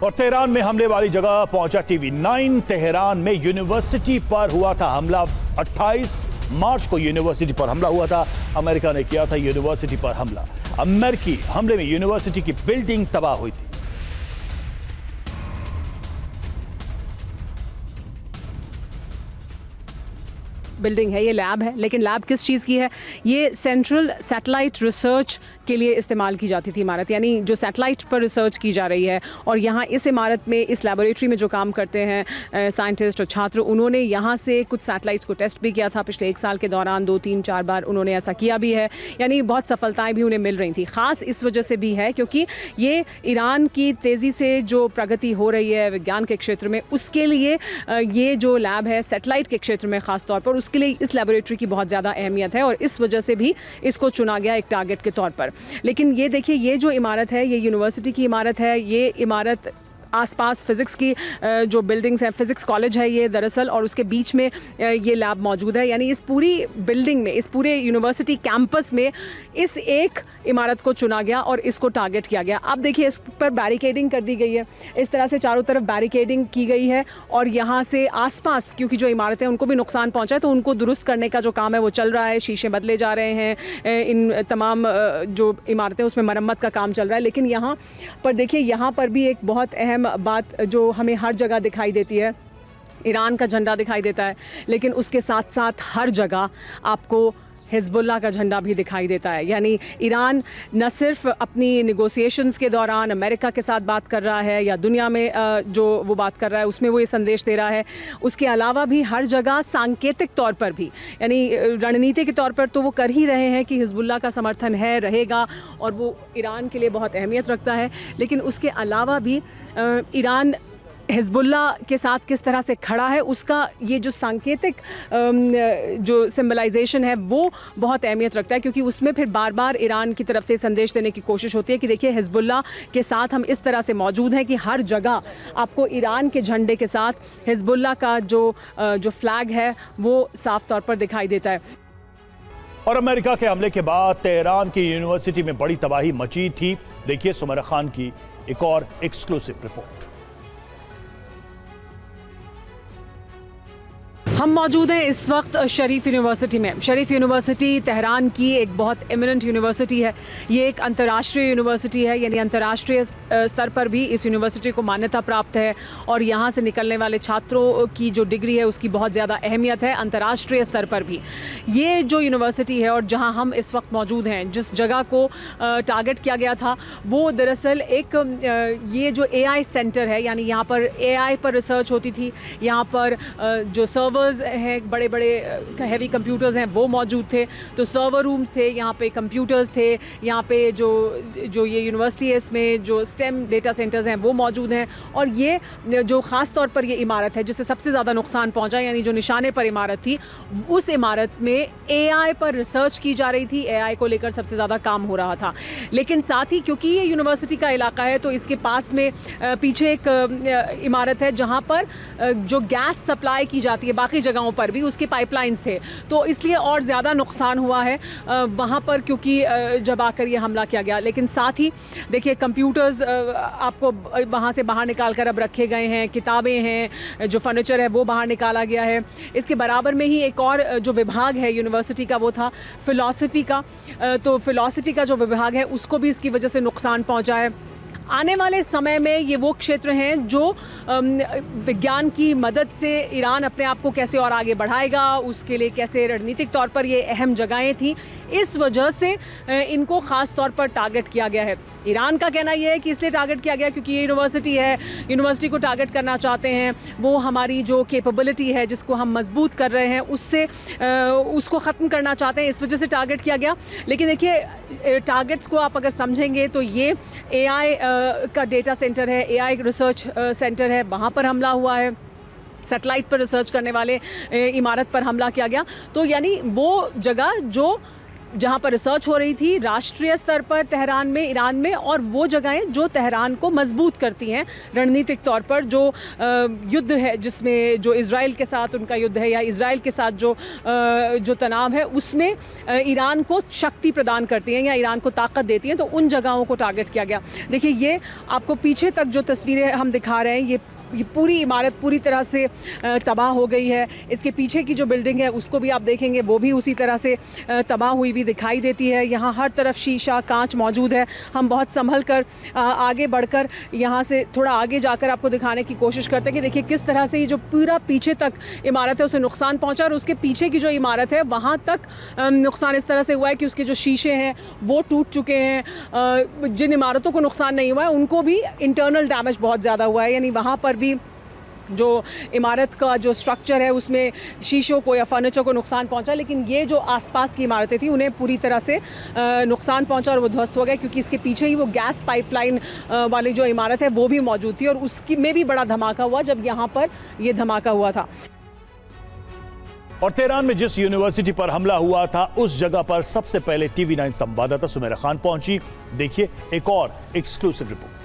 और तेहरान में हमले वाली जगह पहुंचा टीवी9। तेहरान में यूनिवर्सिटी पर हुआ था हमला। 28 मार्च को यूनिवर्सिटी पर हमला हुआ था। अमेरिका ने किया था यूनिवर्सिटी पर हमला। अमेरिकी हमले में यूनिवर्सिटी की बिल्डिंग तबाह हुई थी। बिल्डिंग है, ये लैब है, लेकिन लैब किस चीज़ की है? ये सेंट्रल सैटेलाइट रिसर्च के लिए इस्तेमाल की जाती थी इमारत, यानी जो सैटेलाइट पर रिसर्च की जा रही है। और यहाँ इस इमारत में, इस लैबोरेटरी में जो काम करते हैं साइंटिस्ट और छात्र, उन्होंने यहाँ से कुछ सैटेलाइट्स को टेस्ट भी किया था पिछले 1 साल के दौरान। 2-3-4 बार उन्होंने ऐसा किया भी है, यानी बहुत सफलताएँ भी उन्हें मिल रही थी। ख़ास इस वजह से भी है क्योंकि ये ईरान की तेज़ी से जो प्रगति हो रही है विज्ञान के क्षेत्र में, उसके लिए ये जो लैब है सैटेलाइट के क्षेत्र में ख़ास तौर पर, उसके लिए इस लैबोरेटरी की बहुत ज़्यादा अहमियत है और इस वजह से भी इसको चुना गया एक टारगेट के तौर पर। लेकिन ये देखिए, ये जो इमारत है, ये यूनिवर्सिटी की इमारत है। ये इमारत आसपास फिज़िक्स की जो बिल्डिंग्स हैं, फिज़िक्स कॉलेज है ये दरअसल, और उसके बीच में ये लैब मौजूद है। यानी इस पूरी बिल्डिंग में, इस पूरे यूनिवर्सिटी कैंपस में इस एक इमारत को चुना गया और इसको टारगेट किया गया। अब देखिए, इस पर बैरिकेडिंग कर दी गई है, इस तरह से चारों तरफ बैरिकेडिंग की गई है और यहाँ से आसपास, क्योंकि जो इमारतें हैं उनको भी नुकसान पहुँचा है, तो उनको दुरुस्त करने का जो काम है वो चल रहा है। शीशे बदले जा रहे हैं, इन तमाम जो इमारतें उसमें मरम्मत का काम चल रहा है। लेकिन यहाँ पर देखिए, यहाँ पर भी एक बहुत अहम बात जो हमें हर जगह दिखाई देती है, ईरान का झंडा दिखाई देता है, लेकिन उसके साथ साथ हर जगह आपको हिज़्बुल्लाह का झंडा भी दिखाई देता है। यानी ईरान न सिर्फ अपनी निगोसिएशंस के दौरान अमेरिका के साथ बात कर रहा है या दुनिया में जो वो बात कर रहा है उसमें वो ये संदेश दे रहा है, उसके अलावा भी हर जगह सांकेतिक तौर पर भी, यानी रणनीति के तौर पर तो वो कर ही रहे हैं कि हिज़्बुल्लाह का समर्थन है, रहेगा और वो ईरान के लिए बहुत अहमियत रखता है। लेकिन उसके अलावा भी ईरान हिज़्बुल्लाह के साथ किस तरह से खड़ा है, उसका ये जो सांकेतिक जो सिम्बलाइजेशन है वो बहुत अहमियत रखता है, क्योंकि उसमें फिर बार बार ईरान की तरफ से संदेश देने की कोशिश होती है कि देखिए, हिज़्बुल्लाह के साथ हम इस तरह से मौजूद हैं कि हर जगह आपको ईरान के झंडे के साथ हिज़्बुल्लाह का जो फ्लैग है वो साफ तौर पर दिखाई देता है। और अमेरिका के हमले के बाद तेहरान की यूनिवर्सिटी में बड़ी तबाही मची थी। देखिए सुमैरा खान की एक और एक्सक्लूसिव रिपोर्ट। हम मौजूद हैं इस वक्त शरीफ यूनिवर्सिटी में। शरीफ यूनिवर्सिटी तेहरान की एक बहुत एमिनेंट यूनिवर्सिटी है। ये एक अंतर्राष्ट्रीय यूनिवर्सिटी है, यानी अंतर्राष्ट्रीय स्तर पर भी इस यूनिवर्सिटी को मान्यता प्राप्त है और यहाँ से निकलने वाले छात्रों की जो डिग्री है उसकी बहुत ज़्यादा अहमियत है अंतर्राष्ट्रीय स्तर पर भी। ये जो यूनिवर्सिटी है और जहाँ हम इस वक्त मौजूद हैं, जिस जगह को टारगेट किया गया था, वो दरअसल एक ये जो AI सेंटर है, यानी यहाँ पर AI पर रिसर्च होती थी। यहाँ पर जो सर्वर हैं, बड़े बड़े हैवी कंप्यूटर्स हैं, वो मौजूद थे। तो सर्वर रूम्स थे, यहाँ पे कंप्यूटर्स थे, यहाँ पे जो ये यूनिवर्सिटी है इसमें जो स्टेम डेटा सेंटर्स हैं वो मौजूद हैं। और ये जो ख़ास तौर पर ये इमारत है जिससे सबसे ज़्यादा नुकसान पहुँचा, यानी जो निशाने पर इमारत थी, उस इमारत में AI पर रिसर्च की जा रही थी। AI को लेकर सबसे ज़्यादा काम हो रहा था। लेकिन साथ ही क्योंकि ये यूनिवर्सिटी का इलाका है, तो इसके पास में पीछे एक इमारत है जहाँ पर जो गैस सप्लाई की जाती है, बाकी जगहों पर भी उसके पाइपलाइंस थे, तो इसलिए और ज़्यादा नुकसान हुआ है वहाँ पर, क्योंकि जब आकर ये हमला किया गया। लेकिन साथ ही देखिए, कंप्यूटर्स आपको वहाँ से बाहर निकाल कर अब रखे गए हैं, किताबें हैं, जो फर्नीचर है वो बाहर निकाला गया है। इसके बराबर में ही एक और जो विभाग है यूनिवर्सिटी का, वो था फ़िलॉसफ़ी का। तो फ़िलॉसफ़ी का जो विभाग है उसको भी इसकी वजह से नुकसान पहुँचा है। आने वाले समय में ये वो क्षेत्र हैं जो विज्ञान की मदद से ईरान अपने आप को कैसे और आगे बढ़ाएगा, उसके लिए कैसे रणनीतिक तौर पर ये अहम जगहें थी। इस वजह से इनको ख़ास तौर पर टारगेट किया गया है। ईरान का कहना यह है कि इसलिए टारगेट किया गया क्योंकि ये यूनिवर्सिटी है, यूनिवर्सिटी को टारगेट करना चाहते हैं, वो हमारी जो कैपेबिलिटी है जिसको हम मजबूत कर रहे हैं उससे उसको ख़त्म करना चाहते हैं, इस वजह से टारगेट किया गया। लेकिन देखिए, टारगेट्स को आप अगर समझेंगे तो ये AI का डेटा सेंटर है, AI रिसर्च सेंटर है, वहाँ पर हमला हुआ है। सैटेलाइट पर रिसर्च करने वाले इमारत पर हमला किया गया। तो यानी वो जगह जो जहाँ पर रिसर्च हो रही थी राष्ट्रीय स्तर पर तेहरान में, ईरान में, और वो जगहें जो तेहरान को मजबूत करती हैं रणनीतिक तौर पर। जो युद्ध है जिसमें जो इजराइल के साथ उनका युद्ध है या इजराइल के साथ जो तनाव है उसमें ईरान को शक्ति प्रदान करती हैं या ईरान को ताकत देती हैं, तो उन जगहों को टारगेट किया गया। देखिए ये आपको पीछे तक जो तस्वीरें हम दिखा रहे हैं, ये पूरी इमारत पूरी तरह से तबाह हो गई है। इसके पीछे की जो बिल्डिंग है उसको भी आप देखेंगे, वो भी उसी तरह से तबाह हुई भी दिखाई देती है। यहाँ हर तरफ शीशा कांच मौजूद है। हम बहुत संभल कर आगे बढ़कर यहाँ से थोड़ा आगे जाकर आपको दिखाने की कोशिश करते हैं कि देखिए किस तरह से ये जो पूरा पीछे तक इमारत है उसे नुकसान पहुँचा, और उसके पीछे की जो इमारत है वहाँ तक नुकसान इस तरह से हुआ है कि उसके जो शीशे हैं वो टूट चुके हैं। जिन इमारतों को नुकसान नहीं हुआ है उनको भी इंटरनल डैमेज बहुत ज़्यादा हुआ है, यानी वहाँ पर भी जो इमारत का जो स्ट्रक्चर है उसमें शीशों को या फर्नीचर को नुकसान पहुंचा, लेकिन ये जो आसपास की इमारतें थी उन्हें पूरी तरह से नुकसान पहुंचा और वो ध्वस्त हो गए, क्योंकि इसके पीछे ही वो गैस पाइपलाइन वाली जो इमारत है वो भी मौजूद थी, और उसकी में भी बड़ा धमाका हुआ जब यहाँ पर ये धमाका हुआ था। और तेहरान में जिस यूनिवर्सिटी पर हमला हुआ था उस जगह पर सबसे पहले TV9 संवाददाता सुमेरा खान पहुंची। देखिए एक और एक्सक्लूसिव रिपोर्ट।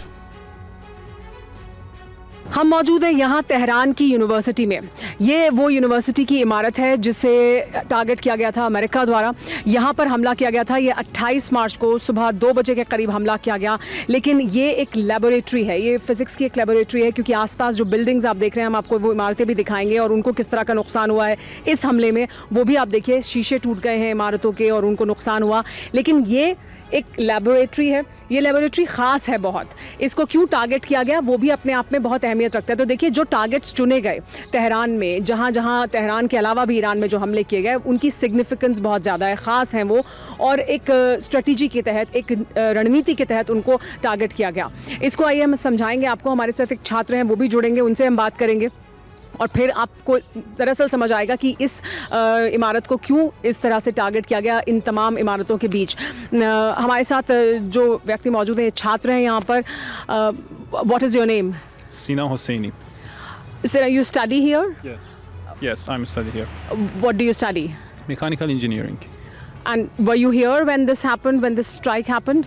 हम मौजूद हैं यहाँ तेहरान की यूनिवर्सिटी में। ये वो यूनिवर्सिटी की इमारत है जिसे टारगेट किया गया था अमेरिका द्वारा। यहाँ पर हमला किया गया था। ये 28 मार्च को सुबह 2 बजे के करीब हमला किया गया, लेकिन ये एक लेबोरेटरी है, ये फिजिक्स की एक लेबोरेटरी है, क्योंकि आसपास जो बिल्डिंग्स आप देख रहे हैं, हम आपको वो इमारतें भी दिखाएंगे और उनको किस तरह का नुकसान हुआ है इस हमले में, वो भी आप देखिए। शीशे टूट गए हैं इमारतों के और उनको नुकसान हुआ, लेकिन ये एक लेबोरेटरी है। ये लेबोरेटरी ख़ास है बहुत। इसको क्यों टारगेट किया गया वो भी अपने आप में बहुत अहमियत रखता है। तो देखिए जो टारगेट्स चुने गए तेहरान में, जहाँ जहाँ तेहरान के अलावा भी ईरान में जो हमले किए गए, उनकी सिग्निफिकेंस बहुत ज़्यादा है, ख़ास हैं वो, और एक स्ट्रेटजी के तहत, एक रणनीति के तहत उनको टारगेट किया गया। इसको आइए हम समझाएंगे आपको। हमारे साथ एक छात्र हैं, वो भी जुड़ेंगे, उनसे हम बात करेंगे और फिर आपको दरअसल समझ आएगा कि इस इमारत को क्यों इस तरह से टारगेट किया गया इन तमाम इमारतों के बीच। हमारे साथ जो व्यक्ति मौजूद हैं, छात्र हैं यहाँ पर। What is your name? Sina Hosseini. Sir, you study here? Yes, I'm studying here. What do you study? Mechanical engineering. And were you here when this happened, when this strike happened?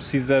13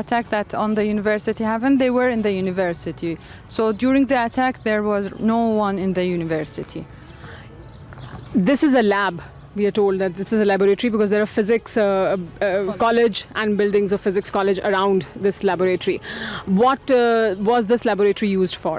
attack that on the university happened. They were in the university. So during the attack there was no one in the university. This is a lab. We are told that this is a laboratory because there are physics college and buildings of physics college around this laboratory. What was this laboratory used for?